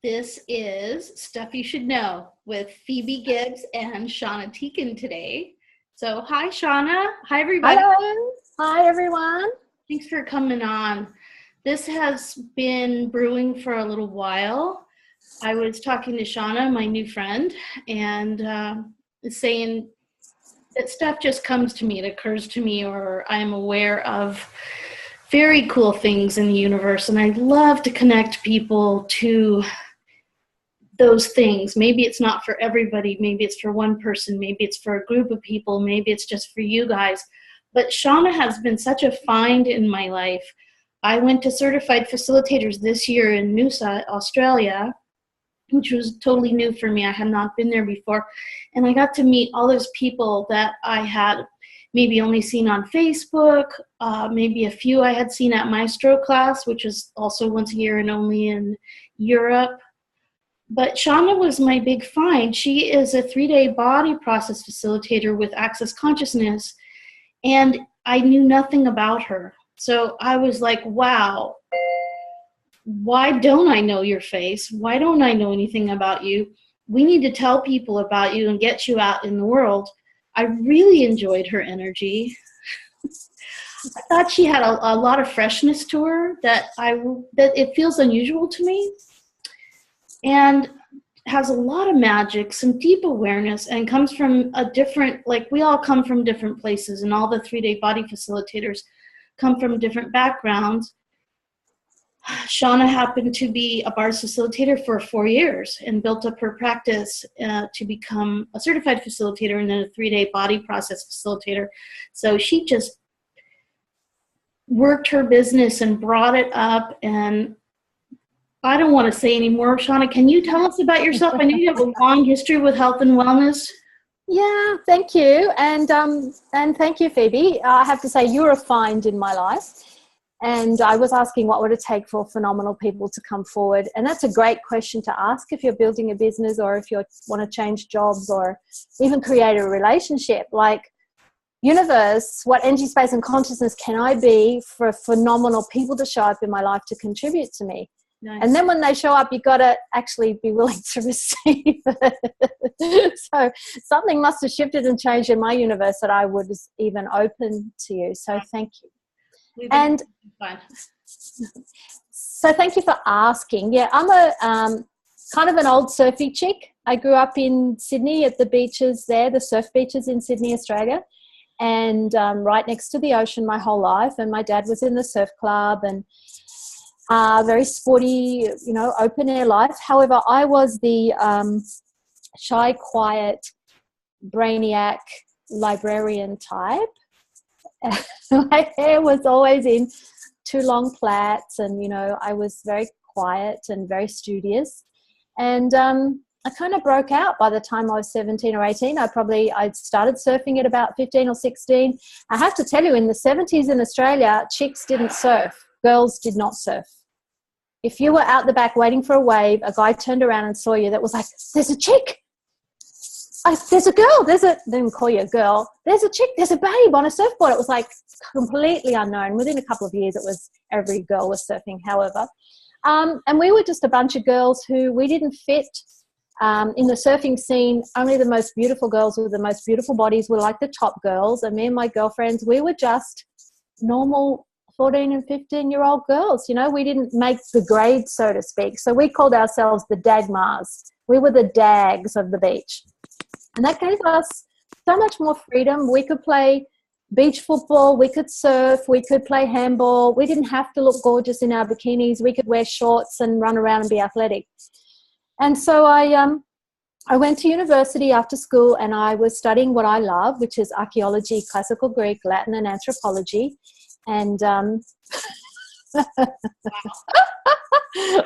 This is Stuff You Should Know with Phoebe Gibbs and Shauna Teaken today. So hi, Shauna. Hi, everybody. Hello. Hi, everyone. Thanks for coming on. This has been brewing for a little while. I was talking to Shauna, my new friend, and saying that stuff just comes to me. It occurs to me, or I'm aware of very cool things in the universe, and I love to connect people to those things. Maybe it's not for everybody. Maybe it's for one person. Maybe it's for a group of people. Maybe it's just for you guys. But Shauna has been such a find in my life. I went to Certified Facilitators this year in Noosa, Australia, which was totally new for me. I had not been there before. And I got to meet all those people that I had maybe only seen on Facebook, maybe a few I had seen at my stroke class, which is also once a year and only in Europe. But Shauna was my big find. She is a 3-day body process facilitator with Access Consciousness, and I knew nothing about her. So I was like, wow, why don't I know your face? Why don't I know anything about you? We need to tell people about you and get you out in the world. I really enjoyed her energy. I thought she had a lot of freshness to her that it feels unusual to me, and has a lot of magic, some deep awareness, and comes from a different, like we all come from different places, and all the 3-day body facilitators come from different backgrounds. Shauna happened to be a bars facilitator for 4 years and built up her practice to become a certified facilitator and then a 3-day body process facilitator. So she just worked her business and brought it up, and I don't want to say any more. Shauna, can you tell us about yourself? I know you have a long history with health and wellness. Yeah, thank you. And thank you, Phoebe. I have to say you're a find in my life. And I was asking what would it take for phenomenal people to come forward. And that's a great question to ask if you're building a business or if you want to change jobs or even create a relationship. Like, universe, what energy, space, and consciousness can I be for phenomenal people to show up in my life to contribute to me? Nice. And then when they show up, you've got to actually be willing to receive it. So something must have shifted and changed in my universe that I was even open to you. So thank you. And so thank you for asking. Yeah, I'm a kind of an old surfy chick. I grew up in Sydney at the beaches there, the surf beaches in Sydney, Australia, and right next to the ocean my whole life. And my dad was in the surf club and very sporty, open air life. However, I was the shy, quiet, brainiac librarian type. My hair was always in 2 long plaits, and I was very quiet and very studious. And I kind of broke out by the time I was 17 or 18. I started surfing at about 15 or 16. I have to tell you, in the 70s in Australia, chicks didn't surf. Girls did not surf. If you were out the back waiting for a wave, a guy turned around and saw you that was like, there's a chick. There's a girl. They didn't call you a girl. There's a chick. There's a babe on a surfboard. It was like completely unknown. Within a couple of years, it was every girl was surfing, however. And we were just a bunch of girls who we didn't fit in the surfing scene. Only the most beautiful girls with the most beautiful bodies were like the top girls. And me and my girlfriends, we were just normal 14 and 15-year-old girls. We didn't make the grade, so to speak. So we called ourselves the Dagmars. We were the dags of the beach. And that gave us so much more freedom. We could play beach football. We could surf. We could play handball. We didn't have to look gorgeous in our bikinis. We could wear shorts and run around and be athletic. And so I went to university after school, and I was studying what I love, which is archaeology, classical Greek, Latin, and anthropology. And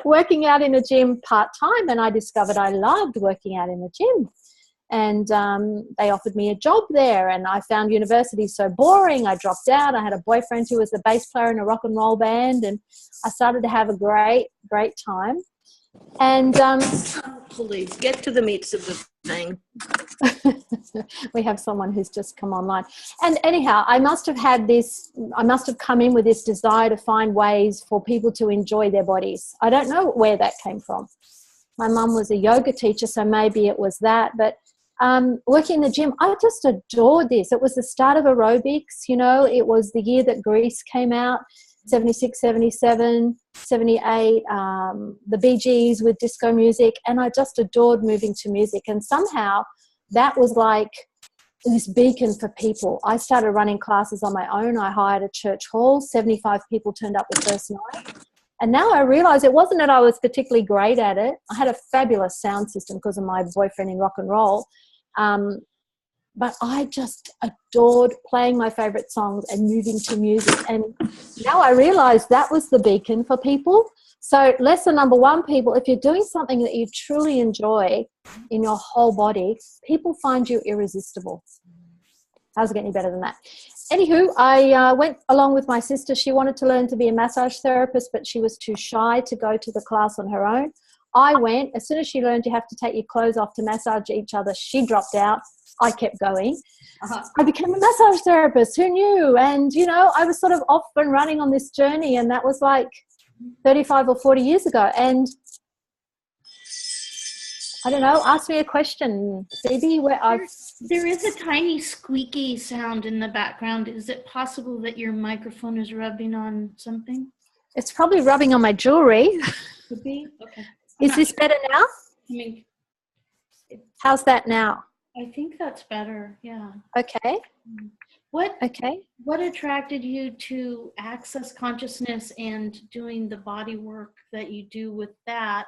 working out in a gym part-time, and I discovered I loved working out in the gym. And they offered me a job there, and I found university so boring. I dropped out. I had a boyfriend who was the bass player in a rock and roll band, and I started to have a great time. And please get to the meats of the thing. We have someone who's just come online. And anyhow, I must have come in with this desire to find ways for people to enjoy their bodies. I don't know where that came from. My mum was a yoga teacher, so maybe it was that. But working in the gym, I just adored this. It was the start of aerobics, you know. It was the year that Grease came out, 76, 77, 78, the Bee Gees with disco music, and I just adored moving to music. And somehow that was like this beacon for people. I started running classes on my own. I hired a church hall. 75 people turned up the first night. And now I realize it wasn't that I was particularly great at it. I had a fabulous sound system because of my boyfriend in rock and roll. But I just adored playing my favorite songs and moving to music. And now I realize that was the beacon for people. So lesson number one, people, if you're doing something that you truly enjoy in your whole body, people find you irresistible. How's it get any better than that? Anywho, I went along with my sister. She wanted to learn to be a massage therapist, but she was too shy to go to the class on her own. I went. As soon as she learned you have to take your clothes off to massage each other, she dropped out. I kept going. I became a massage therapist. Who knew? And, you know, I was sort of off and running on this journey, and that was like 35 or 40 years ago. And I don't know, ask me a question, Phoebe. There is a tiny squeaky sound in the background. Is it possible that your microphone is rubbing on something? It's probably rubbing on my jewelry. Could be. Okay. Is this better now? I mean, how's that now? I think that's better. Yeah. Okay. What attracted you to access consciousness and doing the body work that you do with that?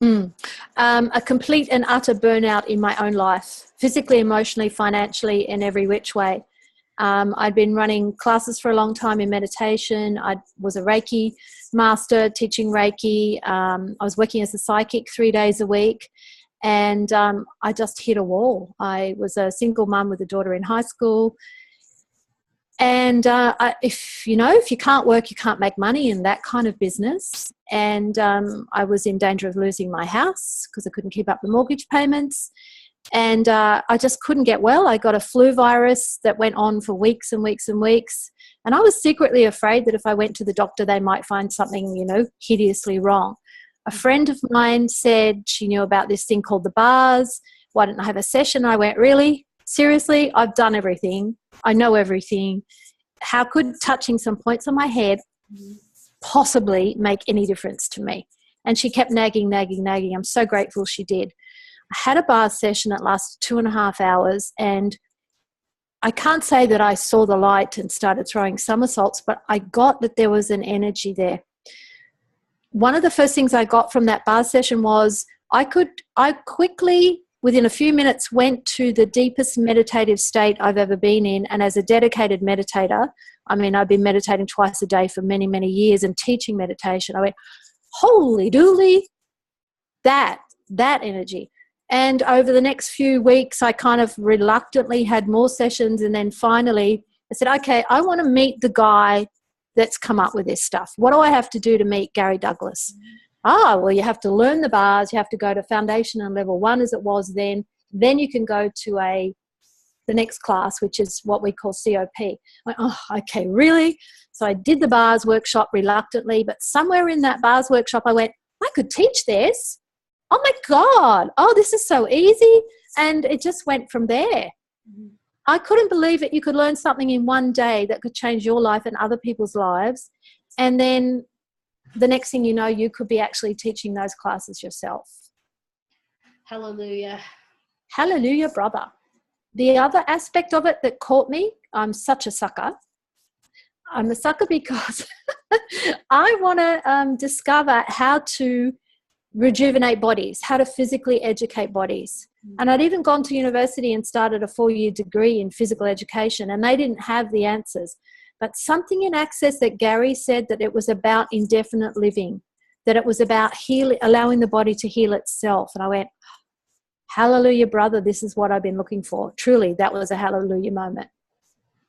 A complete and utter burnout in my own life, physically, emotionally, financially, in every which way. I'd been running classes for a long time in meditation. I was a Reiki master teaching Reiki. I was working as a psychic 3 days a week. And I just hit a wall. I was a single mum with a daughter in high school. And if you can't work, you can't make money in that kind of business. And I was in danger of losing my house because I couldn't keep up the mortgage payments. And I just couldn't get well. I got a flu virus that went on for weeks and weeks and weeks. And I was secretly afraid that if I went to the doctor, they might find something, hideously wrong. A friend of mine said she knew about this thing called the bars. Why didn't I have a session? I went, really? Seriously? I've done everything. I know everything. How could touching some points on my head possibly make any difference to me? And she kept nagging. I'm so grateful she did. I had a bar session that lasted 2.5 hours, and I can't say that I saw the light and started throwing somersaults, but I got that there was an energy there. One of the first things I got from that bar session was I quickly, within a few minutes, went to the deepest meditative state I've ever been in. And as a dedicated meditator, I've been meditating twice a day for many, many years and teaching meditation. I went, holy dooly, that energy. And over the next few weeks, I kind of reluctantly had more sessions. And then finally I said, okay, I want to meet the guy that's come up with this stuff. What do I have to do to meet Gary Douglas? Well, you have to learn the bars. You have to go to foundation and level 1 as it was then. Then you can go to the next class, which is what we call COP. I went, oh, okay, really? So I did the bars workshop reluctantly, but somewhere in that bars workshop, I went, I could teach this. Oh my God. Oh, this is so easy. And it just went from there. I couldn't believe it. You could learn something in one day that could change your life and other people's lives. And then the next thing you know, you could be actually teaching those classes yourself. Hallelujah. Hallelujah, brother. The other aspect of it that caught me, I'm such a sucker. I'm a sucker because I want to discover how to rejuvenate bodies, how to physically educate bodies. And I'd even gone to university and started a 4-year degree in physical education, and they didn't have the answers. But something in Access that Gary said, that it was about indefinite living, that it was about allowing the body to heal itself. And I went, hallelujah, brother, this is what I've been looking for. Truly, that was a hallelujah moment.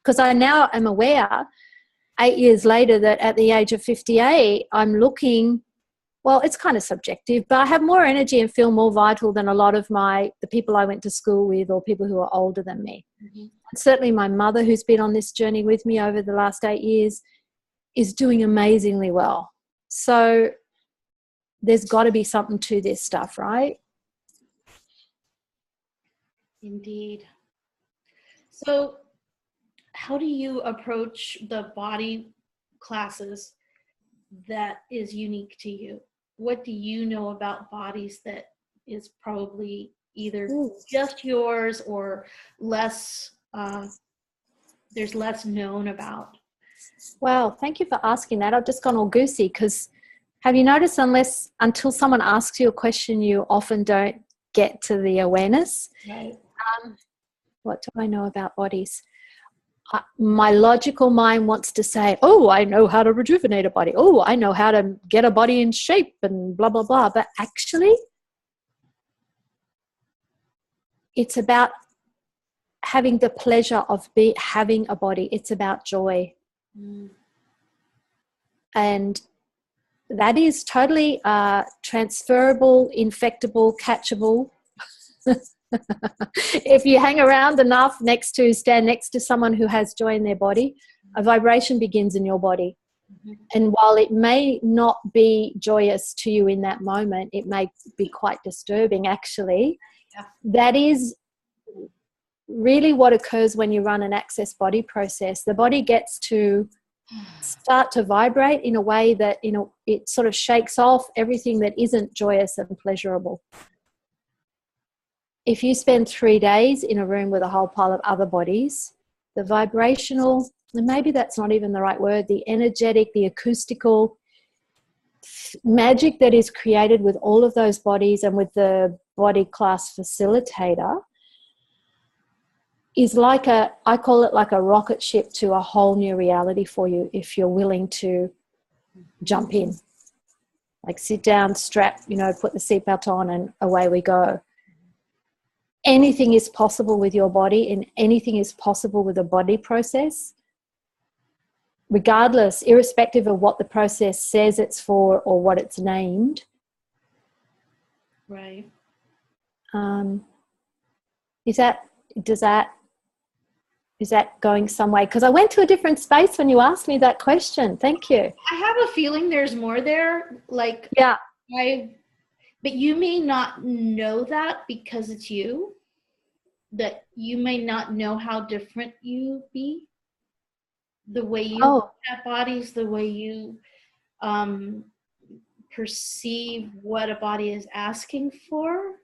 Because I now am aware, 8 years later, that at the age of 58, I'm looking, well, it's kind of subjective, but I have more energy and feel more vital than a lot of the people I went to school with or people who are older than me. Mm-hmm. Certainly my mother, who's been on this journey with me over the last 8 years, is doing amazingly well. So there's got to be something to this stuff, right? Indeed. So how do you approach the body classes that is unique to you? What do you know about bodies that is probably either just yours or less, there's less known about? Well, thank you for asking that. I've just gone all goosey because have you noticed until someone asks you a question, you often don't get to the awareness? Right. What do I know about bodies? My logical mind wants to say, oh, I know how to rejuvenate a body. Oh, I know how to get a body in shape and blah, blah, blah. But actually, it's about having the pleasure of having a body. It's about joy. Mm. And that is totally transferable, infectable, catchable. If you hang around enough stand next to someone who has joy in their body, a vibration begins in your body. Mm-hmm. And while it may not be joyous to you in that moment, it may be quite disturbing actually. Yeah. That is really what occurs when you run an access body process. The body gets to start to vibrate in a way that it sort of shakes off everything that isn't joyous and pleasurable. If you spend 3 days in a room with a whole pile of other bodies, the vibrational, and maybe that's not even the right word, the energetic, the acoustical magic that is created with all of those bodies and with the body class facilitator is I call it like a rocket ship to a whole new reality for you if you're willing to jump in. Like sit down, strap, put the seatbelt on and away we go. Anything is possible with your body and anything is possible with a body process, regardless, irrespective of what the process says it's for or what it's named. Right. Is that going some way? Because I went to a different space when you asked me that question. Thank you. I have a feeling there's more there. Yeah. But you may not know that because it's you. That you may not know how different you be. The way you look at bodies, the way you perceive what a body is asking for.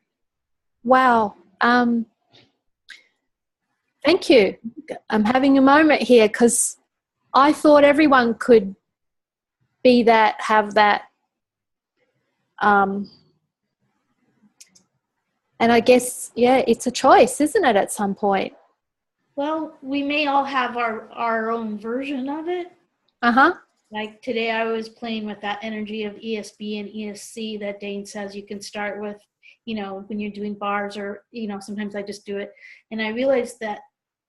Wow. Thank you. I'm having a moment here because I thought everyone could be that, have that. And I guess, it's a choice, isn't it, at some point? Well, we may all have our own version of it. Uh-huh. Like today I was playing with that energy of ESB and ESC that Dane says you can start with, when you're doing bars or, sometimes I just do it. And I realized that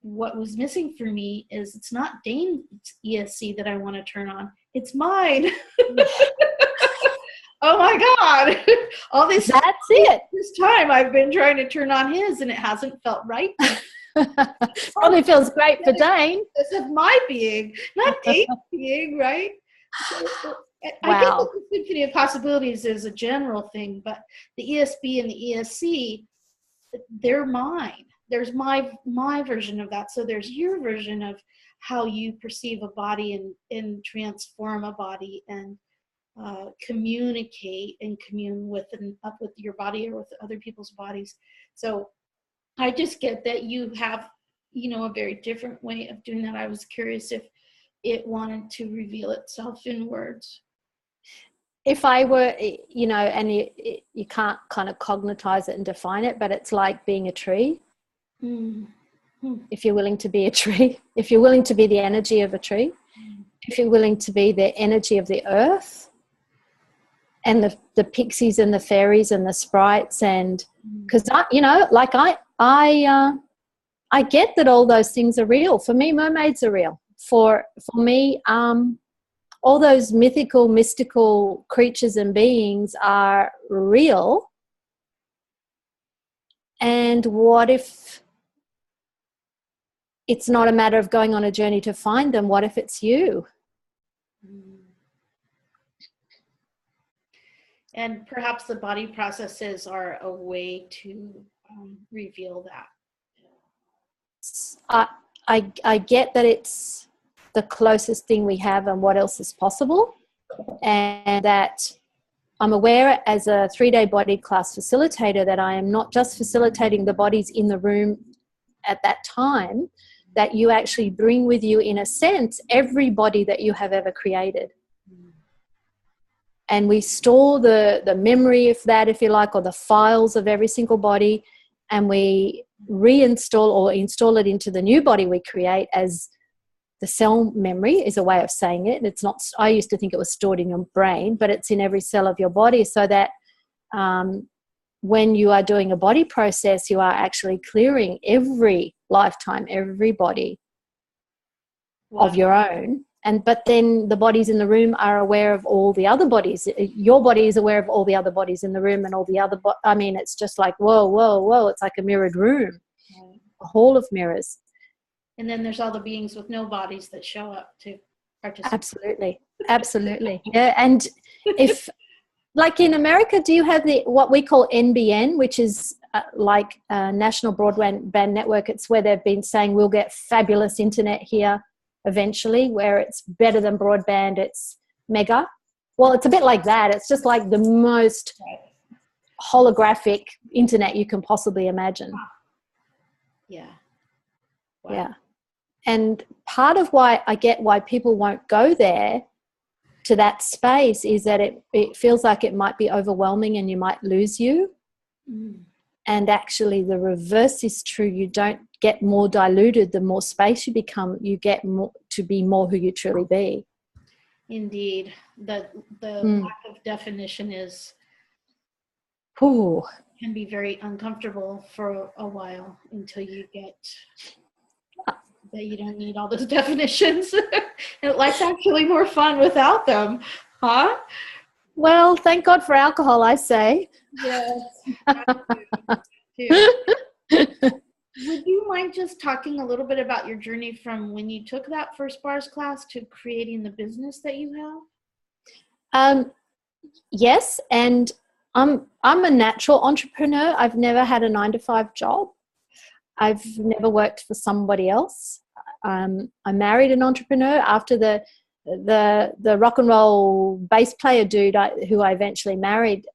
what was missing for me is it's not Dane's ESC that I want to turn on. It's mine. Oh my God. That's it. This time I've been trying to turn on his and it hasn't felt right. Probably feels great for Dane. This is my being, not Dane's being, right? So, I get that the Symphony of Possibilities is a general thing, but the ESB and the ESC, they're mine. There's my version of that. So there's your version of how you perceive a body and transform a body and communicate and commune with and up with your body or with other people's bodies. So I just get that you have, a very different way of doing that. I was curious if it wanted to reveal itself in words. If I were, and you can't kind of cognitize it and define it, but it's like being a tree. Mm-hmm. If you're willing to be a tree, if you're willing to be the energy of a tree, if you're willing to be the energy of the earth, and the pixies and the fairies and the sprites, and because I get that all those things are real. For me, mermaids are real. For me, all those mystical creatures and beings are real. And what if it's not a matter of going on a journey to find them? What if it's you? And perhaps the body processes are a way to reveal that. I get that it's the closest thing we have and what else is possible, and that I'm aware as a 3-day body class facilitator that I am not just facilitating the bodies in the room at that time, that you actually bring with you, in a sense, every body that you have ever created. And we store the memory of that, if you like, or the files of every single body, and we reinstall or install it into the new body we create as the cell memory is a way of saying it. It's not, I used to think it was stored in your brain, but it's in every cell of your body, so that when you are doing a body process, you are actually clearing every lifetime, every body of your own. But then the bodies in the room are aware of all the other bodies. Your body is aware of all the other bodies in the room and all the other I mean, it's just like, whoa, whoa, whoa. It's like a mirrored room, a hall of mirrors. And then there's all the beings with no bodies that show up to participate. Absolutely. Absolutely. Yeah. And if, like in America, do you have what we call NBN, which is like a National Broadband Network? It's where they've been saying we'll get fabulous internet here eventually, where it's better than broadband, it's mega. Well, it's a bit like that. It's just like the most holographic internet you can possibly imagine. Yeah. Wow. Yeah. And part of why I get why people won't go there to that space is that it feels like it might be overwhelming and you might lose you. And actually the reverse is true. You don't get more diluted the more space you become. You get more to be more who you truly be. Indeed. The lack of definition can be very uncomfortable for a while until you get that you don't need all those definitions. And life's actually more fun without them, huh? Well, thank God for alcohol, I say. Yes. Too. Would you mind just talking a little bit about your journey from when you took that first bars class to creating the business that you have? Yes, and I'm a natural entrepreneur. I've never had a 9-to-5 job. I've never worked for somebody else. I married an entrepreneur after the rock and roll bass player dude who I eventually married.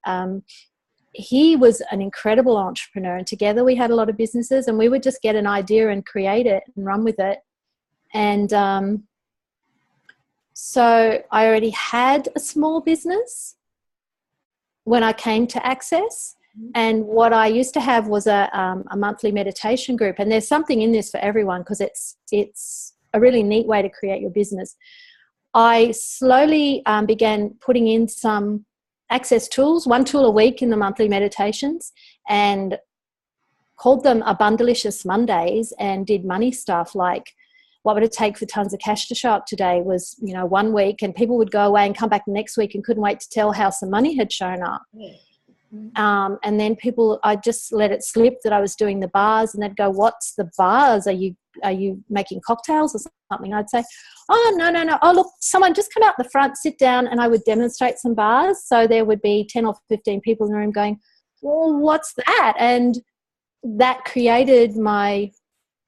He was an incredible entrepreneur, and together we had a lot of businesses, and we would just get an idea and create it and run with it. And so I already had a small business when I came to Access. And what I used to have was a monthly meditation group. And there's something in this for everyone, because it's a really neat way to create your business. I slowly began putting in some Access tools, 1 tool a week in the monthly meditations, and called them Abundalicious Mondays, and did money stuff like what would it take for tons of cash to show up today was, 1 week, and people would go away and come back the next week and couldn't wait to tell how some money had shown up. And then I just let it slip that I was doing the bars, and they'd go, "What's the bars? Are you making cocktails or something?" I'd say, "Oh, no. Oh, look, someone just come out the front, sit down," and I would demonstrate some bars. So there would be 10 or 15 people in the room going, "Well, what's that?" And that created my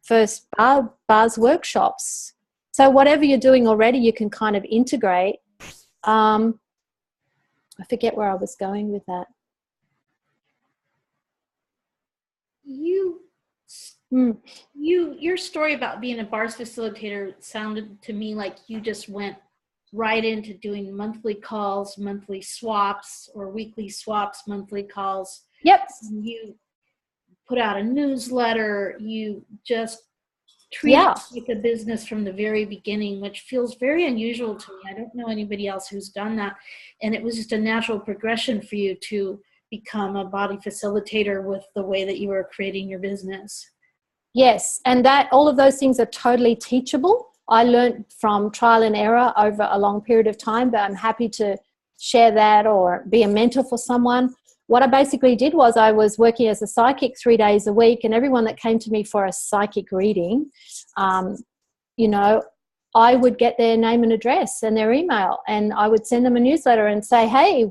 first bars workshops. So whatever you're doing already, you can kind of integrate. I forget where I was going with that. Your story about being a bars facilitator sounded to me like you just went right into doing monthly calls, monthly swaps, or weekly swaps, monthly calls. Yep. You put out a newsletter. You just treated it like a business from the very beginning, which feels very unusual to me. I don't know anybody else who's done that. And it was just a natural progression for you to become a body facilitator with the way that you were creating your business. Yes, and that all of those things are totally teachable. I learned from trial and error over a long period of time, but I'm happy to share that or be a mentor for someone. What I basically did was I was working as a psychic 3 days a week, and everyone that came to me for a psychic reading, I would get their name and address and their email, and I would send them a newsletter and say, "Hey,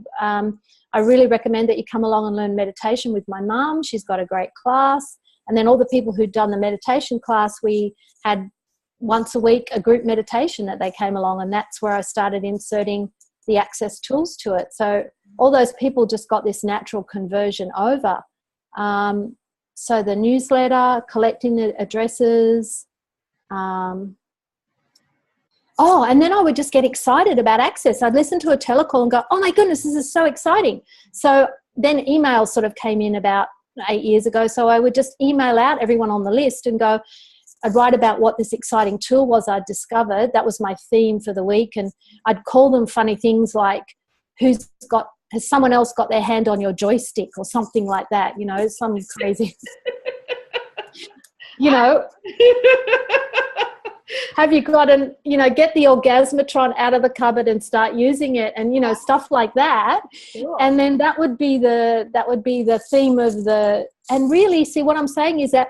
I really recommend that you come along and learn meditation with my mum. She's got a great class. And then all the people who'd done the meditation class, we had once a week a group meditation that they came along, and that's where I started inserting the access tools to it. So all those people just got this natural conversion over. So the newsletter, collecting the addresses. And then I would just get excited about access. I'd listen to a telecall and go, oh my goodness, this is so exciting. So then emails sort of came in about 8 years ago. So I would just email out everyone on the list and go, I'd write about what this exciting tool was I'd discovered. That was my theme for the week. And I'd call them funny things like, has someone else got their hand on your joystick or something like that, you know, some crazy, you know, have you got get the orgasmatron out of the cupboard and start using it, and, you know, stuff like that. Cool. And then that would be the theme of and really, see, what I'm saying is that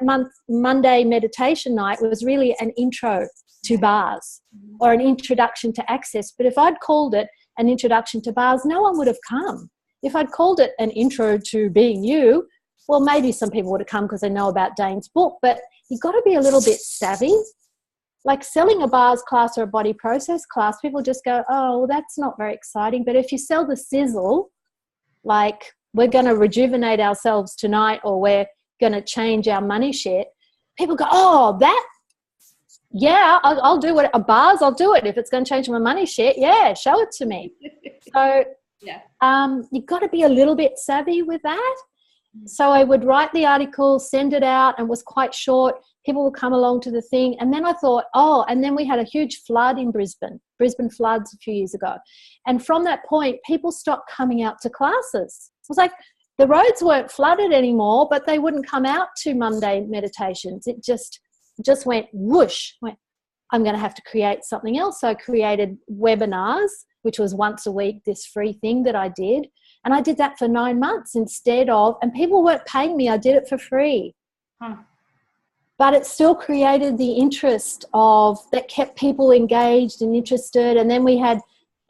Monday meditation night was really an intro to bars or an introduction to access. But if I'd called it an introduction to bars, no one would have come. If I'd called it an intro to being you, well, maybe some people would have come because they know about Dane's book, but you've got to be a little bit savvy. Like selling a bars class or a body process class, people just go, oh, well, that's not very exciting. But if you sell the sizzle, like we're going to rejuvenate ourselves tonight, or we're going to change our money shit, people go, oh, yeah, I'll do it. Bars, I'll do it. If it's going to change my money shit, yeah, show it to me. So yeah, you've got to be a little bit savvy with that. So I would write the article, send it out, and it was quite short. People would come along to the thing. And then I thought, and then we had a huge flood in Brisbane floods a few years ago. And from that point, people stopped coming out to classes. It was like the roads weren't flooded anymore, but they wouldn't come out to Monday meditations. It just went whoosh. I'm going to have to create something else. So I created webinars, which was once a week, this free thing that I did. And I did that for 9 months instead of, and people weren't paying me. I did it for free. Huh. But it still created the interest that kept people engaged and interested. And then we had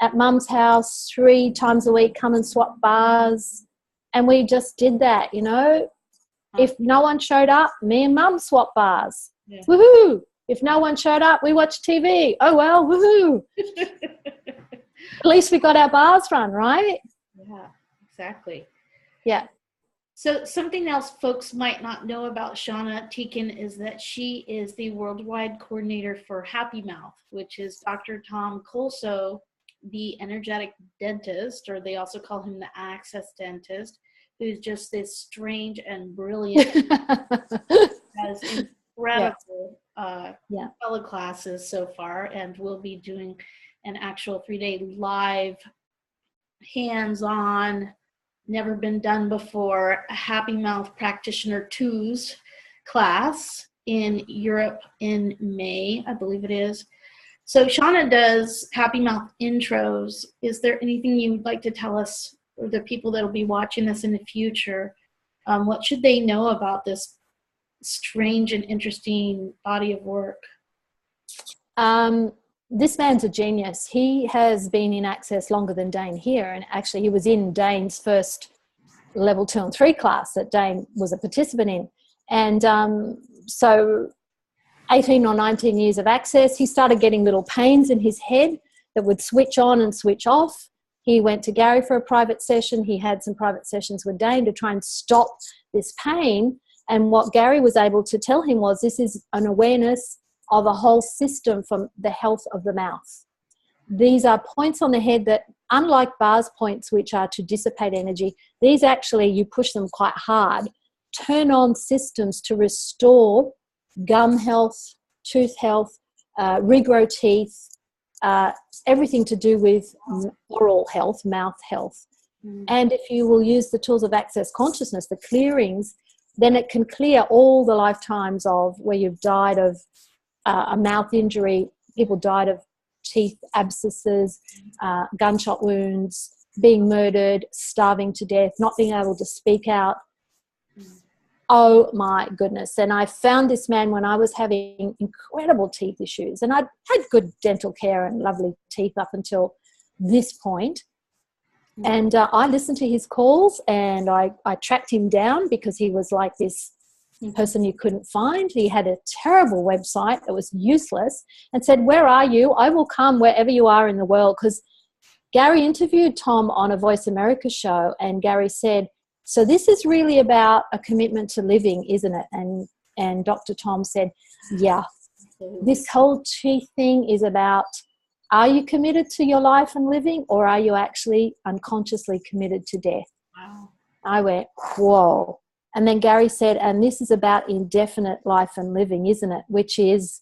at Mum's house 3 times a week come and swap bars. And we just did that, you know. If no one showed up, me and Mum swap bars. Yeah. Woohoo! If no one showed up, we watched TV. Oh, well, woohoo! At least we got our bars run, right? Yeah, exactly. Yeah. So something else folks might not know about Shauna Teaken is that she is the worldwide coordinator for Happy Mouth, which is Dr. Tom Colso, the energetic dentist, or they also call him the access dentist, who's just this strange and brilliant, has incredible fellow classes so far, and we'll be doing an actual 3-day live, hands-on, never been done before, Happy Mouth Practitioner 2's class in Europe in May, I believe it is. So Shauna does Happy Mouth intros. Is there anything you'd like to tell us, or the people that will be watching this in the future? What should they know about this strange and interesting body of work? This man's a genius. He has been in access longer than Dane here, and actually he was in Dane's first level 2 and 3 class that Dane was a participant in. And so 18 or 19 years of access, he started getting little pains in his head that would switch on and switch off. He went to Gary for a private session. He had some private sessions with Dane to try and stop this pain. And what Gary was able to tell him was, this is an awareness of a whole system from the health of the mouth. These are points on the head that, unlike bars points, which are to dissipate energy, these actually, you push them quite hard, turn on systems to restore gum health, tooth health, regrow teeth, everything to do with oral health, mouth health. And if you will use the tools of access consciousness, the clearings, then it can clear all the lifetimes of where you've died of a mouth injury, people died of teeth abscesses, gunshot wounds, being murdered, starving to death, not being able to speak out. Oh my goodness. And I found this man when I was having incredible teeth issues, and I'd had good dental care and lovely teeth up until this point. And I listened to his calls, and I tracked him down because he was like this person you couldn't find. He had a terrible website that was useless, and said, where are you? I will come wherever you are in the world. Because Gary interviewed Tom on a Voice America show, and Gary said, so this is really about a commitment to living, isn't it? And Dr. Tom said, yeah, this whole teeth thing is about, are you committed to your life and living, or are you actually unconsciously committed to death? Wow. I went, whoa. And then Gary said, and this is about indefinite life and living, isn't it? Which is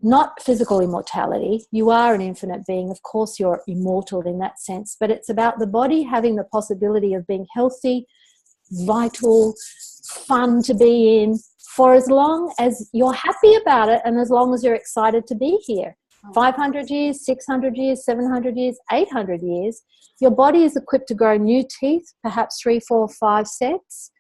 not physical immortality. You are an infinite being. Of course, you're immortal in that sense, but it's about the body having the possibility of being healthy, vital, fun to be in for as long as you're happy about it and as long as you're excited to be here. 500 years, 600 years, 700 years, 800 years, your body is equipped to grow new teeth, perhaps 3, 4, 5 sets,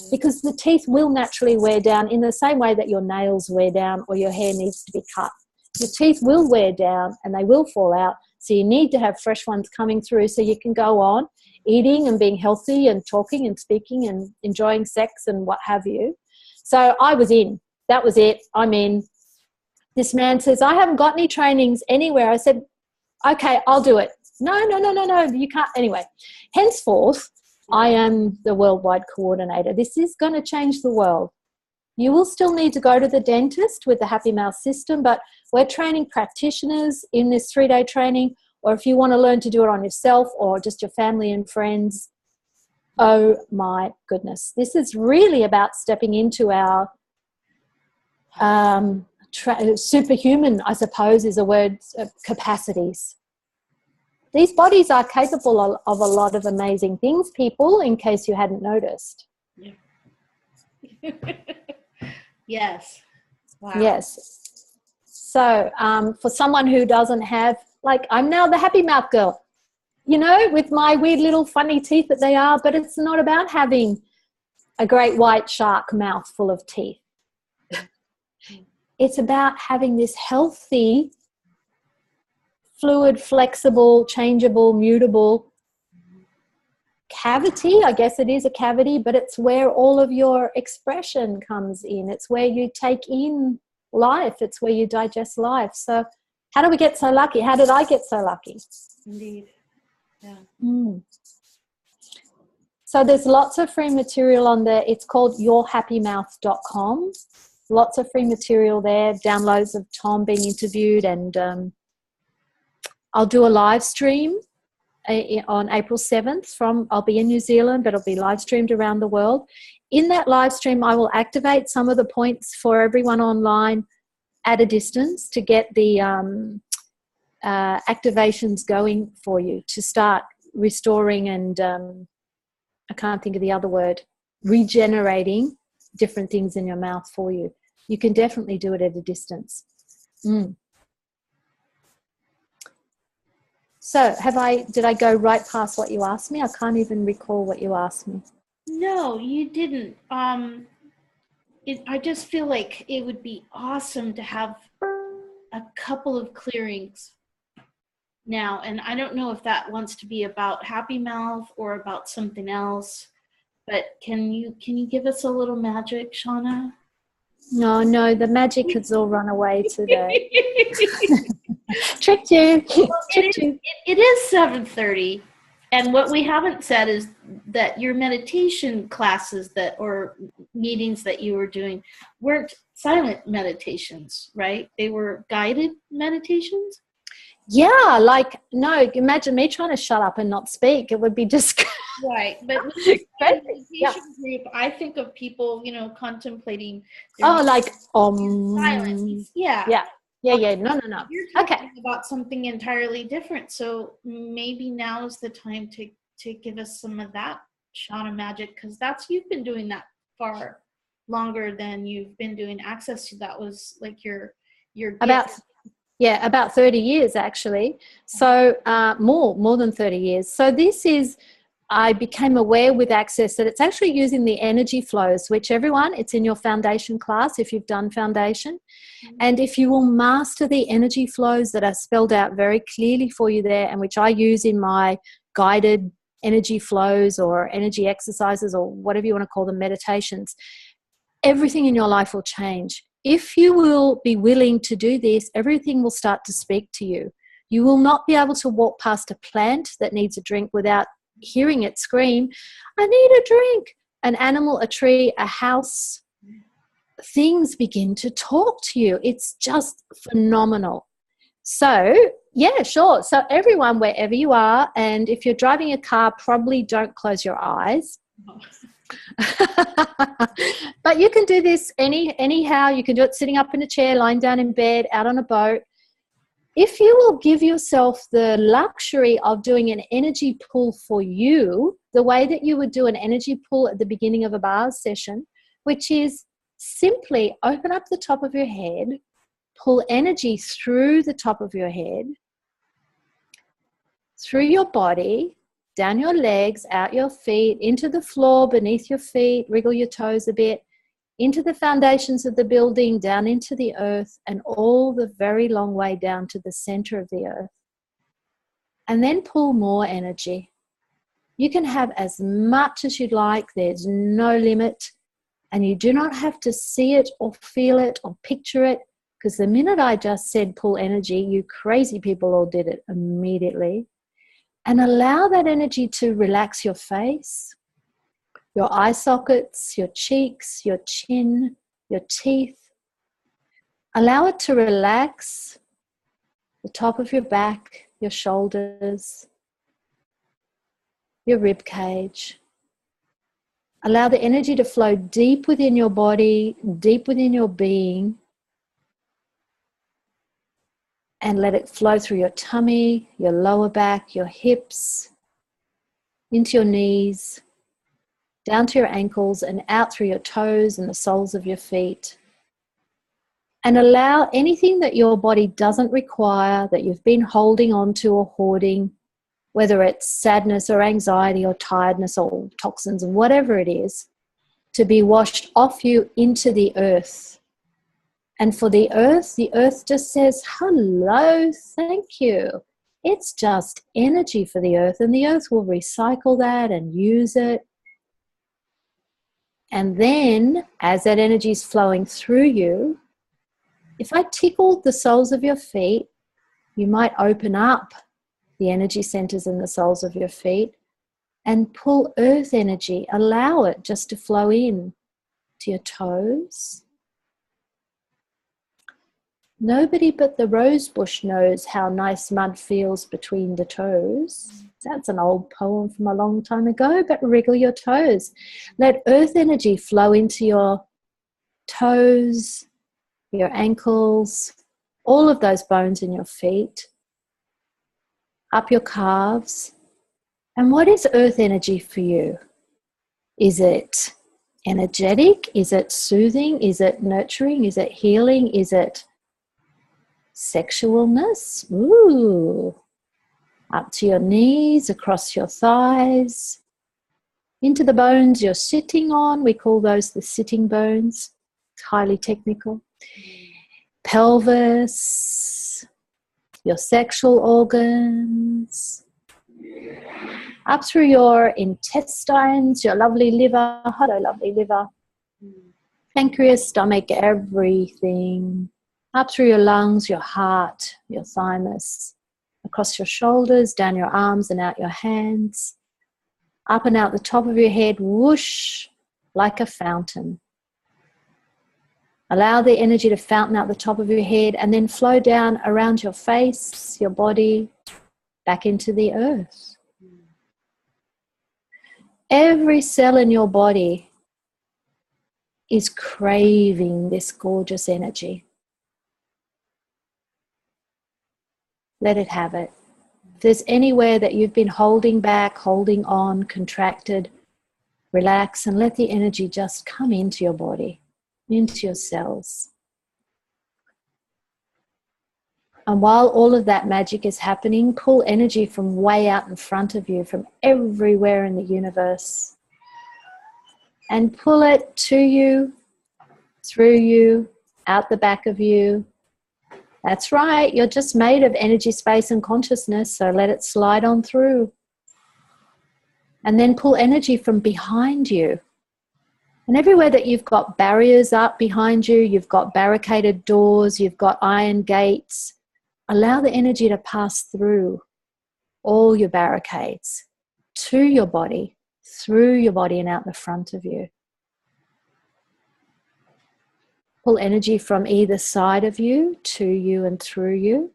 because the teeth will naturally wear down in the same way that your nails wear down or your hair needs to be cut. Your teeth will wear down and they will fall out, so you need to have fresh ones coming through so you can go on eating and being healthy and talking and speaking and enjoying sex and what have you. So I was in. That was it. I'm in. This man says, I haven't got any trainings anywhere. I said, okay, I'll do it. No, you can't. Anyway, henceforth, I am the worldwide coordinator. This is going to change the world. You will still need to go to the dentist with the Happy Mouth system, but we're training practitioners in this 3-day training, or if you want to learn to do it on yourself or just your family and friends. Oh my goodness. This is really about stepping into our superhuman, I suppose is a word, capacities. These bodies are capable of a lot of amazing things, people, in case you hadn't noticed. Yeah. Yes. Wow. Yes. So for someone who doesn't have, like, I'm now the Happy Mouth girl, you know, with my weird little funny teeth that they are, but it's not about having a great white shark mouth full of teeth. It's about having this healthy, fluid, flexible, changeable, mutable cavity. I guess it is a cavity, but it's where all of your expression comes in. It's where you take in life. It's where you digest life. So how do we get so lucky? How did I get so lucky? Indeed. Yeah. So there's lots of free material on there. It's called yourhappymouth.com. Lots of free material there, downloads of Tom being interviewed, and I'll do a live stream on April 7th I'll be in New Zealand, but it'll be live streamed around the world. In that live stream, I will activate some of the points for everyone online at a distance to get the activations going for you to start restoring and I can't think of the other word, regenerating different things in your mouth for you. You can definitely do it at a distance. So did I go right past what you asked me? I can't even recall what you asked me. No, you didn't. I just feel like it would be awesome to have a couple of clearings now, and I don't know if that wants to be about Happy Mouth or about something else, but can you give us a little magic, Shauna? No, the magic has all run away today. Tricked you. Well, it is 7:30, and what we haven't said is that your meditation classes or meetings that you were doing weren't silent meditations, right? They were guided meditations? Yeah, no, imagine me trying to shut up and not speak. It would be just... Right, but with this meditation group, I think of people, contemplating. Like silence. Yeah. No. You're talking about something entirely different, so maybe now is the time to give us some of that shot of magic, because you've been doing that far longer than you've been doing access to. That was like your gift. About 30 years actually. So more than 30 years. So I became aware with Access that it's actually using the energy flows, which it's in your foundation class if you've done foundation. Mm-hmm. And if you will master the energy flows that are spelled out very clearly for you there, and which I use in my guided energy flows or energy exercises or whatever you want to call them, meditations, everything in your life will change. If you will be willing to do this, everything will start to speak to you. You will not be able to walk past a plant that needs a drink without hearing it scream, I need a drink. An animal, a tree, a house, things begin to talk to you. It's just phenomenal. So, yeah, sure. So everyone, wherever you are, and if you're driving a car, probably don't close your eyes. But you can do this anyhow. You can do it sitting up in a chair, lying down in bed, out on a boat. If you will give yourself the luxury of doing an energy pull for you, the way that you would do an energy pull at the beginning of a bars session, which is simply open up the top of your head, pull energy through the top of your head, through your body, down your legs, out your feet, into the floor, beneath your feet, wriggle your toes a bit, into the foundations of the building, down into the earth, and all the very long way down to the center of the earth. And then pull more energy. You can have as much as you'd like. There's no limit. And you do not have to see it or feel it or picture it, because the minute I just said pull energy, you crazy people all did it immediately. And allow that energy to relax your face, your eye sockets, your cheeks, your chin, your teeth. Allow it to relax the top of your back, your shoulders, your rib cage. Allow the energy to flow deep within your body, deep within your being, and let it flow through your tummy, your lower back, your hips, into your knees, down to your ankles and out through your toes and the soles of your feet. And allow anything that your body doesn't require, that you've been holding on to or hoarding, whether it's sadness or anxiety or tiredness or toxins or whatever it is, to be washed off you into the earth. And for the earth just says, hello, thank you. It's just energy for the earth, and the earth will recycle that and use it. And then, as that energy is flowing through you, if I tickled the soles of your feet, you might open up the energy centers in the soles of your feet and pull earth energy. Allow it just to flow in to your toes. Nobody but the rose bush knows how nice mud feels between the toes. That's an old poem from a long time ago, but wriggle your toes. Let earth energy flow into your toes, your ankles, all of those bones in your feet, up your calves. And what is earth energy for you? Is it energetic? Is it soothing? Is it nurturing? Is it healing? Is it sexualness? Ooh. Up to your knees, across your thighs, into the bones you're sitting on. We call those the sitting bones. It's highly technical. Pelvis, your sexual organs, up through your intestines, your lovely liver. Hello, lovely liver. Pancreas, stomach, everything. Up through your lungs, your heart, your thymus, across your shoulders, down your arms and out your hands, up and out the top of your head, whoosh, like a fountain. Allow the energy to fountain out the top of your head and then flow down around your face, your body, back into the earth. Every cell in your body is craving this gorgeous energy. Let it have it. If there's anywhere that you've been holding back, holding on, contracted, relax and let the energy just come into your body, into your cells. And while all of that magic is happening, pull energy from way out in front of you, from everywhere in the universe, and pull it to you, through you, out the back of you. That's right, you're just made of energy, space and consciousness, so let it slide on through. And then pull energy from behind you. And everywhere that you've got barriers up behind you, you've got barricaded doors, you've got iron gates, allow the energy to pass through all your barricades to your body, through your body and out the front of you. Pull energy from either side of you, to you and through you.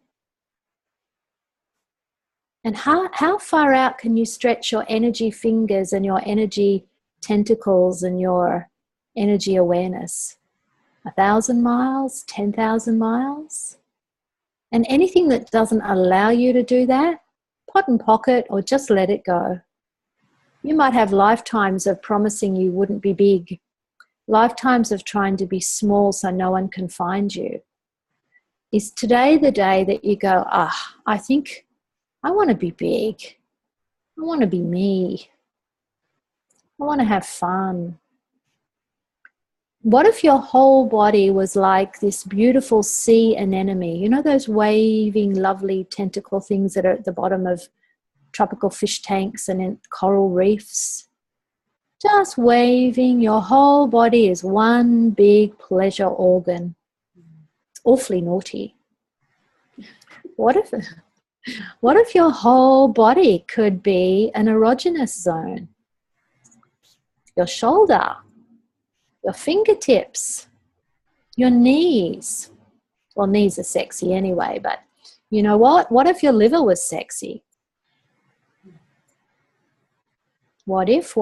And how far out can you stretch your energy fingers and your energy tentacles and your energy awareness? 1,000 miles, 10,000 miles? And anything that doesn't allow you to do that, pot and pocket or just let it go. You might have lifetimes of promising you wouldn't be big, lifetimes of trying to be small so no one can find you. Is today the day that you go, I think I want to be big. I want to be me. I want to have fun. What if your whole body was like this beautiful sea anemone? You know those waving, lovely tentacle things that are at the bottom of tropical fish tanks and in coral reefs? Just waving. Your whole body is one big pleasure organ. It's awfully naughty. What if your whole body could be an erogenous zone? Your shoulder, your fingertips, your knees. Well, knees are sexy anyway, but you know what? What if your liver was sexy? What if?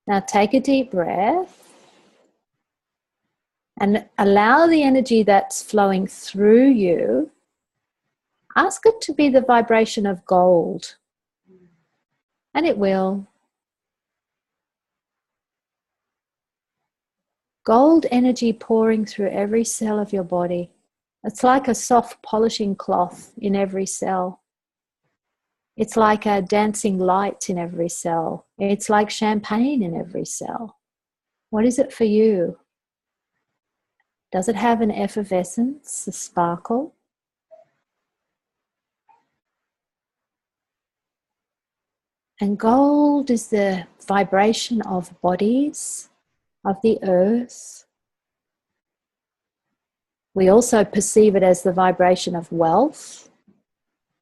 Now take a deep breath and allow the energy that's flowing through you, ask it to be the vibration of gold. And it will. Gold energy pouring through every cell of your body. It's like a soft polishing cloth in every cell. It's like a dancing light in every cell. It's like champagne in every cell. What is it for you? Does it have an effervescence, a sparkle? And gold is the vibration of bodies, of the earth. We also perceive it as the vibration of wealth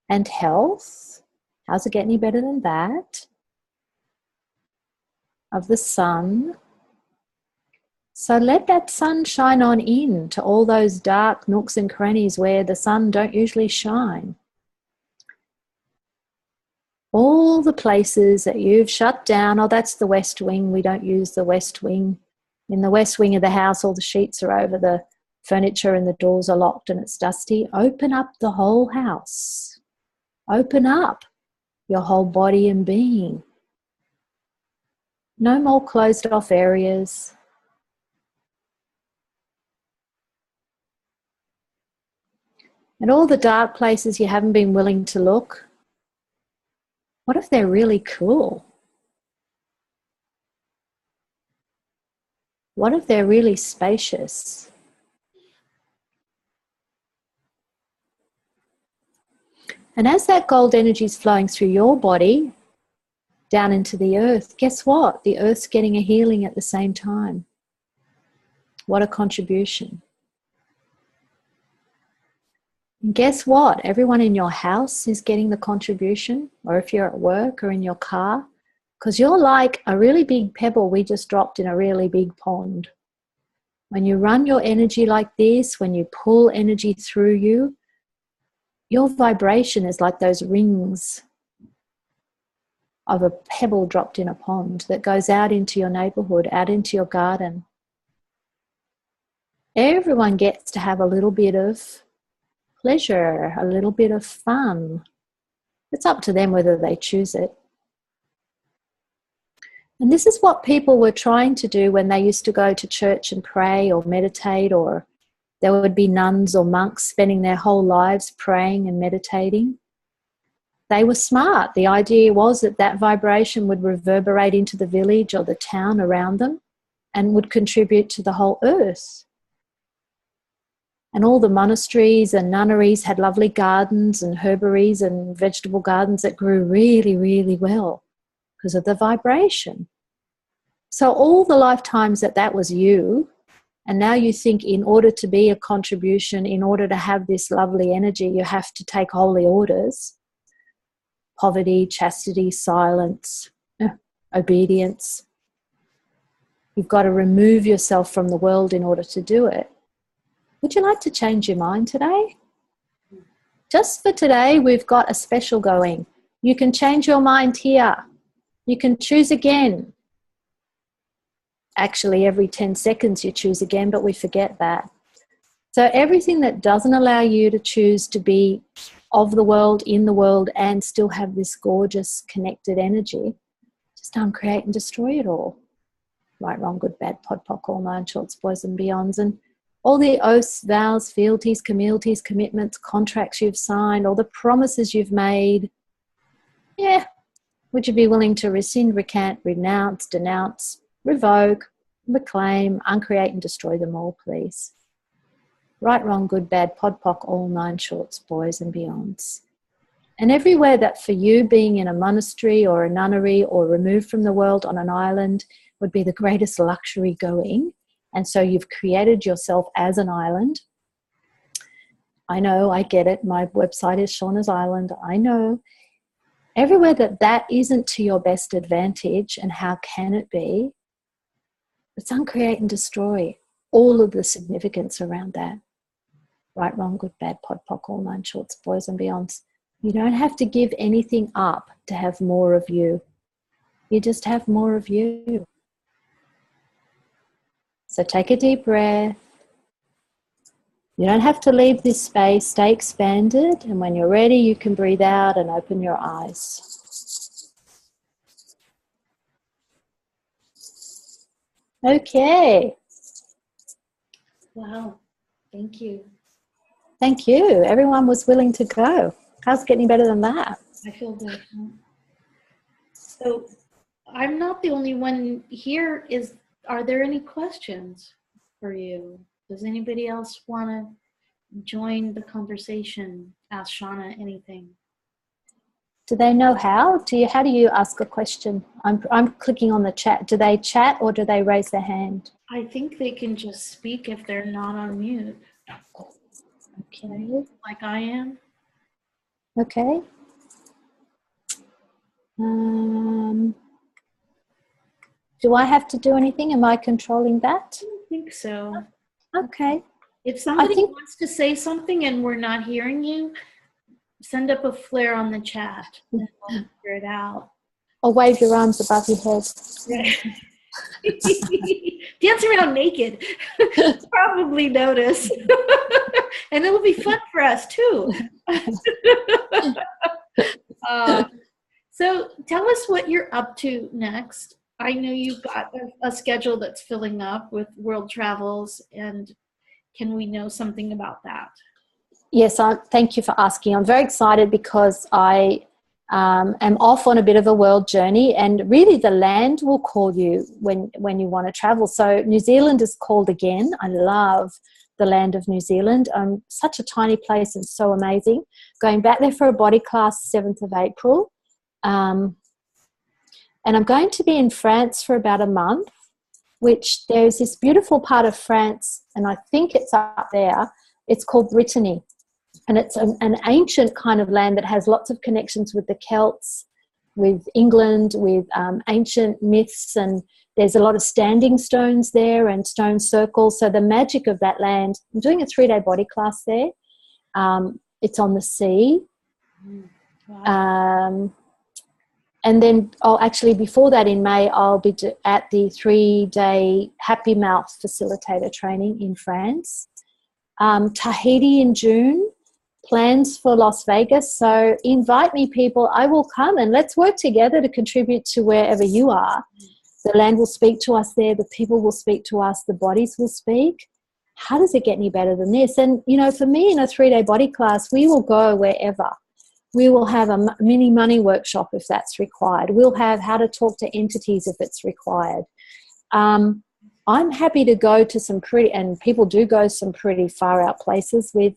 and health. How's it get any better than that? Of the sun. So let that sun shine on in to all those dark nooks and crannies where the sun don't usually shine. All the places that you've shut down, that's the west wing, we don't use the west wing. In the west wing of the house, all the sheets are over the furniture and the doors are locked and it's dusty. Open up the whole house. Open up your whole body and being. No more closed off areas. And all the dark places you haven't been willing to look, what if they're really cool? What if they're really spacious? And as that gold energy is flowing through your body, down into the earth, guess what? The earth's getting a healing at the same time. What a contribution. And guess what? Everyone in your house is getting the contribution, or if you're at work or in your car, because you're like a really big pebble we just dropped in a really big pond. When you run your energy like this, when you pull energy through you, your vibration is like those rings of a pebble dropped in a pond that goes out into your neighborhood, out into your garden. Everyone gets to have a little bit of pleasure, a little bit of fun. It's up to them whether they choose it. And this is what people were trying to do when they used to go to church and pray or meditate, or there would be nuns or monks spending their whole lives praying and meditating. They were smart. The idea was that that vibration would reverberate into the village or the town around them and would contribute to the whole earth. And all the monasteries and nunneries had lovely gardens and herbaries and vegetable gardens that grew really, really well because of the vibration. So all the lifetimes that was you, and now you think in order to be a contribution, in order to have this lovely energy, you have to take holy orders. Poverty, chastity, silence, obedience. You've got to remove yourself from the world in order to do it. Would you like to change your mind today? Just for today, we've got a special going. You can change your mind here. You can choose again. Actually, every 10 seconds you choose again, but we forget that. So everything that doesn't allow you to choose to be of the world, in the world, and still have this gorgeous connected energy, just uncreate and destroy it all. Right, wrong, good, bad, pod, poc, all nine shorts, boys and beyonds, and all the oaths, vows, fealties, communities, commitments, contracts you've signed, all the promises you've made. Yeah, would you be willing to rescind, recant, renounce, denounce, revoke, reclaim, uncreate and destroy them all, please? Right, wrong, good, bad, pod, poc, all nine shorts, boys and beyonds. And everywhere that for you being in a monastery or a nunnery or removed from the world on an island would be the greatest luxury going. And so you've created yourself as an island. I know, I get it. My website is Shauna's Island. I know. Everywhere that isn't to your best advantage, and how can it be? Let's uncreate and destroy all of the significance around that. Right, wrong, good, bad, pod, poc, all nine shorts, boys and beyonds. You don't have to give anything up to have more of you. You just have more of you. So take a deep breath. You don't have to leave this space. Stay expanded. And when you're ready, you can breathe out and open your eyes. Okay. Wow. Thank you. Thank you. Everyone was willing to go. How's it getting better than that? I feel good. So I'm not the only one here. Are there any questions for you? Does anybody else want to join the conversation? Ask Shauna anything. Do they know how? How do you ask a question? I'm clicking on the chat. Do they chat or do they raise their hand? I think they can just speak if they're not on mute. Okay. Like I am. Okay. Do I have to do anything? Am I controlling that? I don't think so. Okay. If somebody wants to say something and we're not hearing you, send up a flare on the chat and we'll figure it out. Or wave your arms above your head. Dance around naked. Probably notice. And it'll be fun for us too. So tell us what you're up to next. I know you've got a schedule that's filling up with world travels, and can we know something about that? Yes, thank you for asking. I'm very excited because I am off on a bit of a world journey, and really the land will call you when you want to travel. So New Zealand is called again. I love the land of New Zealand. Such a tiny place and so amazing. Going back there for a body class 7th of April. And I'm going to be in France for about a month, which there's this beautiful part of France, and I think it's up there. It's called Brittany. And it's an ancient kind of land that has lots of connections with the Celts, with England, with ancient myths, and there's a lot of standing stones there and stone circles. So the magic of that land, I'm doing a 3-day body class there. It's on the sea. Wow. And then before that in May, I'll be at the 3-day Happy Mouth Facilitator training in France. Tahiti in June. Plans for Las Vegas. So invite me, people. I will come and let's work together to contribute to wherever you are. The land will speak to us there. The people will speak to us. The bodies will speak. How does it get any better than this? And, for me in a 3-day body class, we will go wherever. We will have a mini money workshop if that's required. We'll have how to talk to entities if it's required. I'm happy to go to some pretty, and people do go some pretty far out places with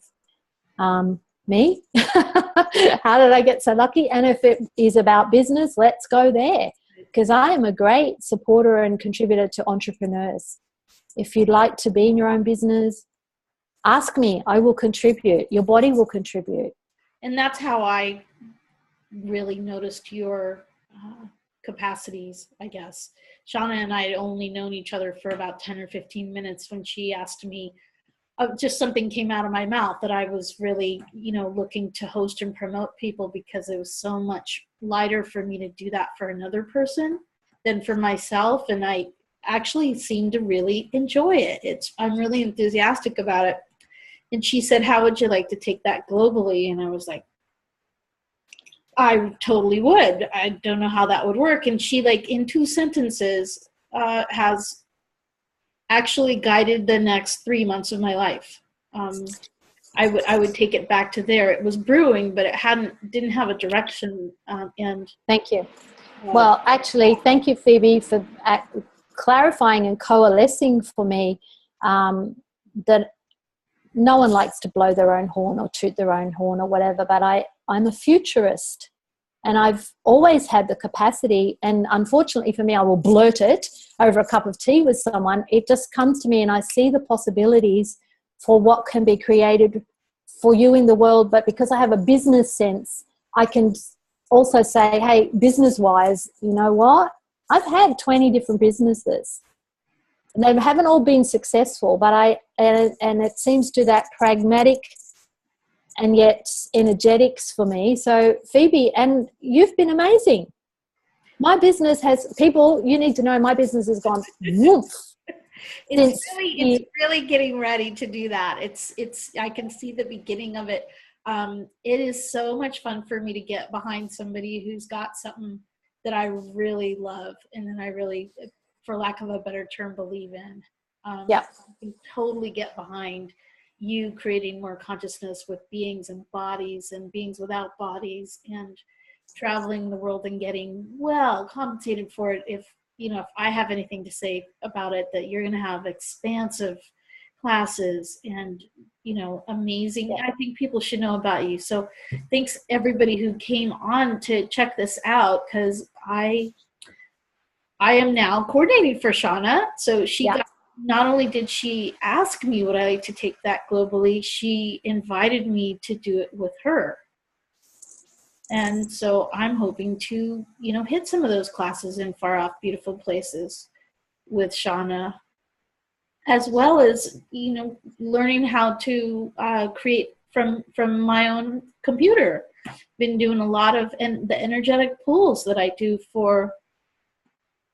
me. How did I get so lucky? And if it is about business, let's go there, because I am a great supporter and contributor to entrepreneurs. If you'd like to be in your own business, ask me. I will contribute. Your body will contribute. And that's how I really noticed your capacities, I guess. Shauna and I had only known each other for about 10 or 15 minutes when she asked me, just something came out of my mouth that I was really, looking to host and promote people, because it was so much lighter for me to do that for another person than for myself. And I actually seem to really enjoy it. I'm really enthusiastic about it. And she said, how would you like to take that globally? And I was like, I totally would. I don't know how that would work. And she, in 2 sentences, has actually guided the next 3 months of my life. I would take it back to there. It was brewing, but it didn't have a direction. And thank you. Well, actually, thank you, Phoebe, for clarifying and coalescing for me that no one likes to blow their own horn or toot their own horn or whatever, but I'm a futurist, and I've always had the capacity, and unfortunately for me, I will blurt it over a cup of tea with someone. It just comes to me and I see the possibilities for what can be created for you in the world. But because I have a business sense, I can also say, hey, business-wise, you know what? I've had 20 different businesses. And they haven't all been successful, but and it seems to that pragmatic and yet energetics for me. So Phoebe, and you've been amazing. My business you need to know my business has gone woof. It's really getting ready to do that. I can see the beginning of it. It is so much fun for me to get behind somebody who's got something that I really love, and then I really, for lack of a better term, believe in. I can totally get behind you creating more consciousness with beings and bodies and beings without bodies, and traveling the world and getting well compensated for it. If I have anything to say about it, that you're going to have expansive classes and amazing. I think people should know about you. So thanks everybody who came on to check this out, because I am now coordinating for Shauna. So not only did she ask me would I like to take that globally, she invited me to do it with her. And so I'm hoping to, hit some of those classes in far off, beautiful places with Shauna, as well as, learning how to create from my own computer. Been doing a lot of the energetic pools that I do for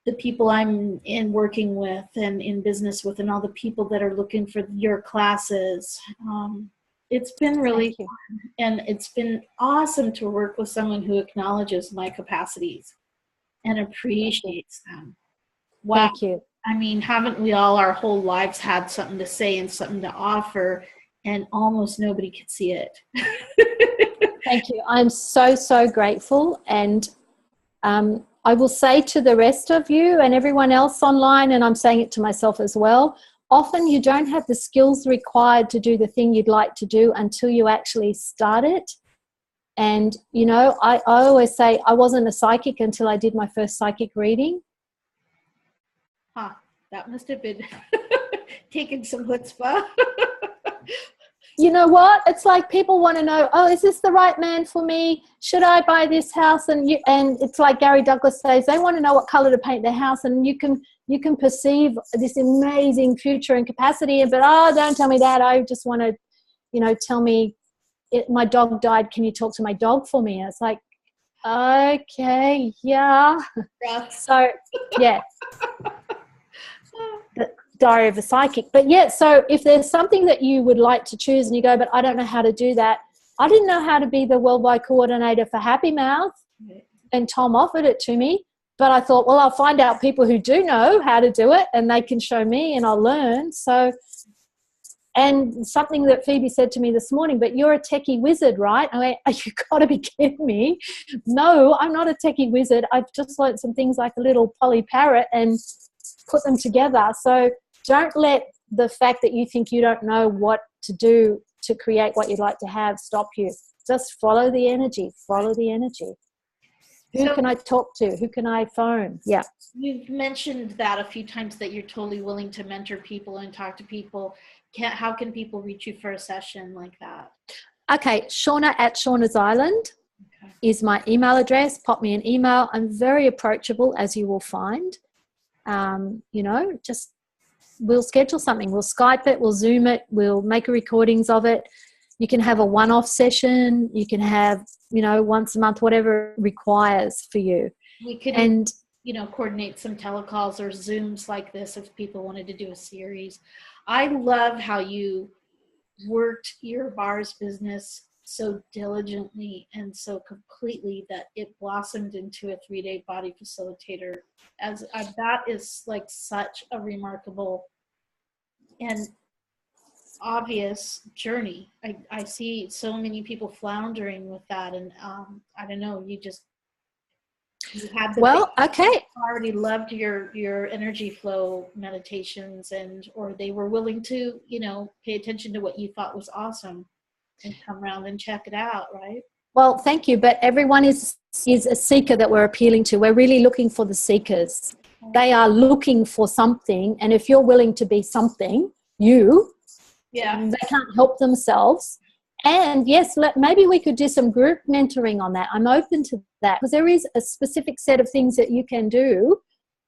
the people I'm working with and in business with, and all the people that are looking for your classes. It's been really fun, and it's been awesome to work with someone who acknowledges my capacities and appreciates them. Wow. Thank you. I mean, haven't we all our whole lives had something to say and something to offer, and almost nobody could see it? Thank you. I'm so, so grateful. And I will say to the rest of you and everyone else online, and I'm saying it to myself as well, often you don't have the skills required to do the thing you'd like to do until you actually start it. And, I always say I wasn't a psychic until I did my first psychic reading. That must have been taking some chutzpah. You know what? It's like people want to know, is this the right man for me? Should I buy this house? And it's like Gary Douglas says, they want to know what color to paint their house, and you can perceive this amazing future and capacity, but don't tell me that. I just want to, tell me my dog died. Can you talk to my dog for me? And it's like, okay, yeah. So, yeah. Diary of a Psychic. But so if there's something that you would like to choose and you go, but I don't know how to do that. I didn't know how to be the worldwide coordinator for Happy Mouth, and Tom offered it to me, but I thought, well, I'll find out people who do know how to do it and they can show me and I'll learn. So, and something that Phoebe said to me this morning, but you're a techie wizard, right? I went, you got to be kidding me. No, I'm not a techie wizard. I've just learned some things like a little Polly Parrot and put them together. So don't let the fact that you think you don't know what to do to create what you'd like to have stop you. Just follow the energy. Follow the energy. Who can I talk to? Who can I phone? Yeah. You've mentioned that a few times, that you're totally willing to mentor people and talk to people. How can people reach you for a session like that? Okay, Shauna at Shauna's Island is my email address. Pop me an email. I'm very approachable, as you will find. Just we'll schedule something. We'll Skype it. We'll Zoom it. We'll make recordings of it. You can have a one-off session. You can have, once a month, whatever it requires for you. We could, coordinate some telecalls or Zooms like this if people wanted to do a series. I love how you worked your bars business so diligently and so completely that it blossomed into a 3-day body facilitator. That is like such a remarkable and obvious journey. I see so many people floundering with that, and I don't know, you had the already loved your energy flow meditations, or they were willing to pay attention to what you thought was awesome and come around and check it out, right? Well, thank you, but everyone is a seeker that we're appealing to. We're really looking for the seekers. They are looking for something, and if you're willing to be something, they can't help themselves. And yes, maybe we could do some group mentoring on that. I'm open to that, because there is a specific set of things that you can do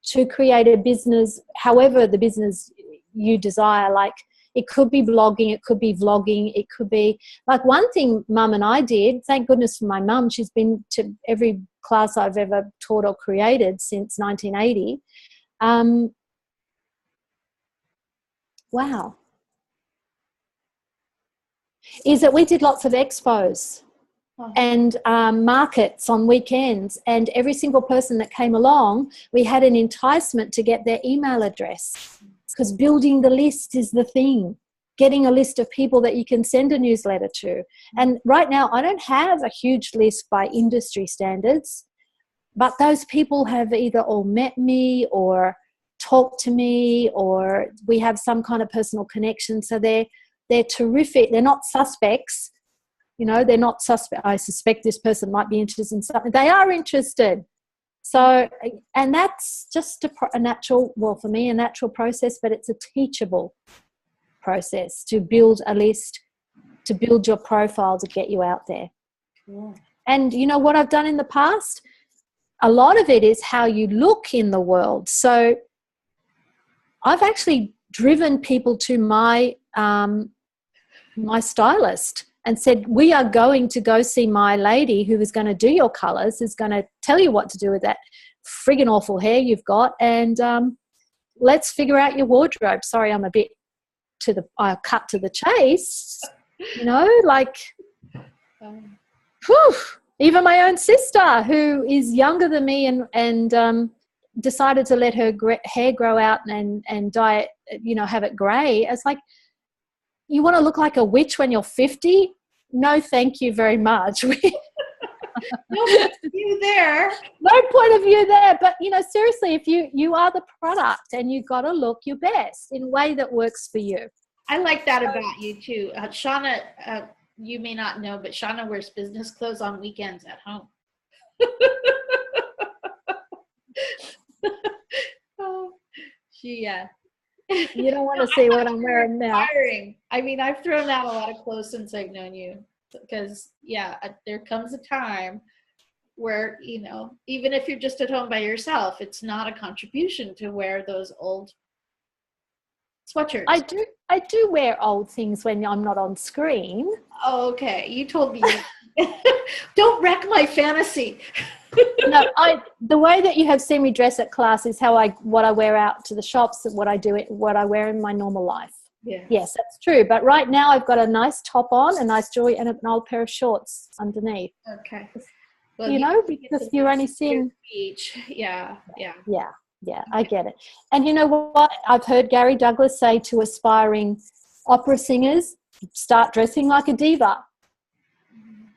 to create a business, however the business you desire. Like, it could be blogging, it could be vlogging, it could be like one thing Mum and I did. Thank goodness for my mum. She's been to every class I've ever taught or created since 1980. Wow. Is that we did lots of expos and markets on weekends, and every single person that came along, we had an enticement to get their email address, because building the list is the thing, getting a list of people that you can send a newsletter to. And right now I don't have a huge list by industry standards, but those people have either all met me or talked to me, or we have some kind of personal connection. So they're terrific. They're not suspects. They're not suspect. I suspect this person might be interested in something. They are interested. So, and that's just a natural, well, for me, a natural process, but it's a teachable process to build a list, to build your profile, to get you out there. Yeah. And what I've done in the past, a lot of it is how you look in the world. So I've actually driven people to my stylist and said, we are going to go see my lady who is going to do your colours, is going to tell you what to do with that friggin' awful hair you've got, and let's figure out your wardrobe. Sorry, I'm a bit cut to the chase, even my own sister, who is younger than me and decided to let her hair grow out and dye it, have it grey. It's like, you want to look like a witch when you're 50? No, thank you very much. No point of view there. No point of view there. But, seriously, if you are the product, and you've got to look your best in a way that works for you. I like that about you too. Shauna, you may not know, but Shauna wears business clothes on weekends at home. You don't want to see what I'm wearing now. I mean, I've thrown out a lot of clothes since I've known you, because there comes a time where, even if you're just at home by yourself, it's not a contribution to wear those old sweatshirts. I do wear old things when I'm not on screen. Oh, okay. You told me. Don't wreck my fantasy. No, the way that you have seen me dress at class is what I wear out to the shops, and what I wear in my normal life. Yeah. Yes, that's true. But right now I've got a nice top on, a nice jewelry, and an old pair of shorts underneath. Okay. Well, because you're only seeing beach. Yeah. Yeah, I get it. And you know what? I've heard Gary Douglas say to aspiring opera singers, start dressing like a diva.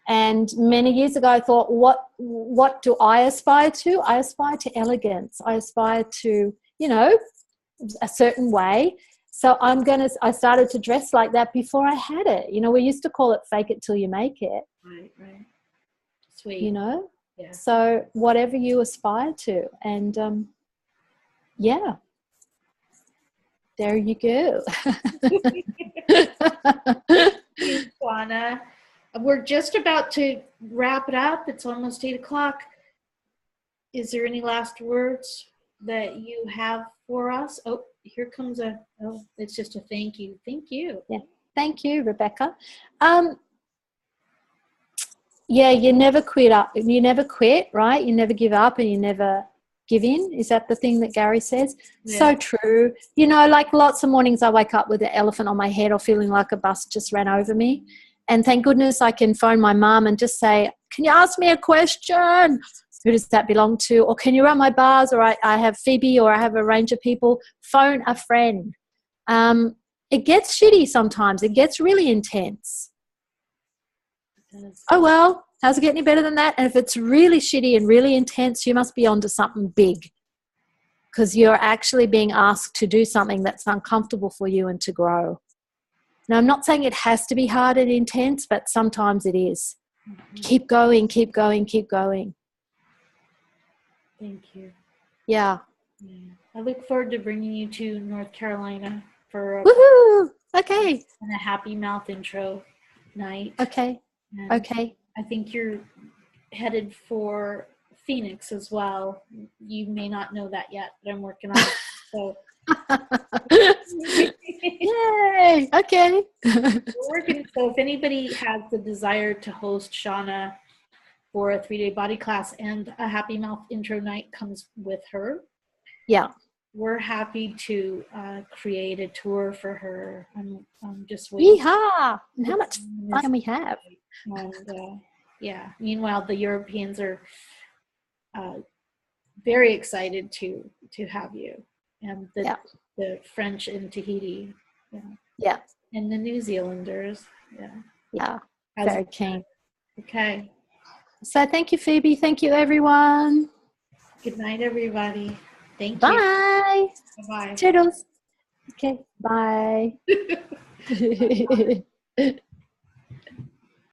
And many years ago I thought, what do I aspire to? I aspire to elegance. I aspire to, a certain way. So I started to dress like that before I had it. You know, we used to call it fake it till you make it. Right. Sweet. You know? Yeah. So whatever you aspire to. And, yeah. There you go. Thank you, Shauna. We're just about to wrap it up. It's almost 8:00. Is there any last words that you have for us? Oh, here comes it's just a thank you. Thank you. Yeah. Thank you, Rebecca. Yeah, you never quit, right? You never give up and you never give in. Is that the thing that Gary says? Yeah. So true. You know, like lots of mornings I wake up with an elephant on my head or feeling like a bus just ran over me. And thank goodness I can phone my mum and just say, can you ask me a question? Who does that belong to? Or can you run my bars? Or I have Phoebe, or I have a range of people. Phone a friend. It gets shitty sometimes. It gets really intense. Oh, well, how's it get any better than that? And if it's really shitty and really intense, you must be onto something big, because you're actually being asked to do something that's uncomfortable for you and to grow. Now, I'm not saying it has to be hard and intense, but sometimes it is. Mm-hmm. Keep going, keep going, keep going. Thank you. Yeah. I look forward to bringing you to North Carolina for woohoo! Okay. And a happy mouth intro night. Okay. And okay. I think you're headed for Phoenix as well. You may not know that yet, but I'm working on it. So. Yay! Okay. We're working. So if anybody has the desire to host Shauna for a 3-day body class and a happy mouth intro night comes with her, yeah, we're happy to create a tour for her. I'm just waiting. Yeehaw! And how much fun can we have? And yeah. Meanwhile, the Europeans are very excited to have you, and the French in Tahiti. Yeah. Yeah. And the New Zealanders. Yeah. Yeah. Very keen. Okay. So thank you, Phoebe. Thank you, everyone. Good night, everybody. Thank Bye. you. Bye. Toodles. Okay. Bye.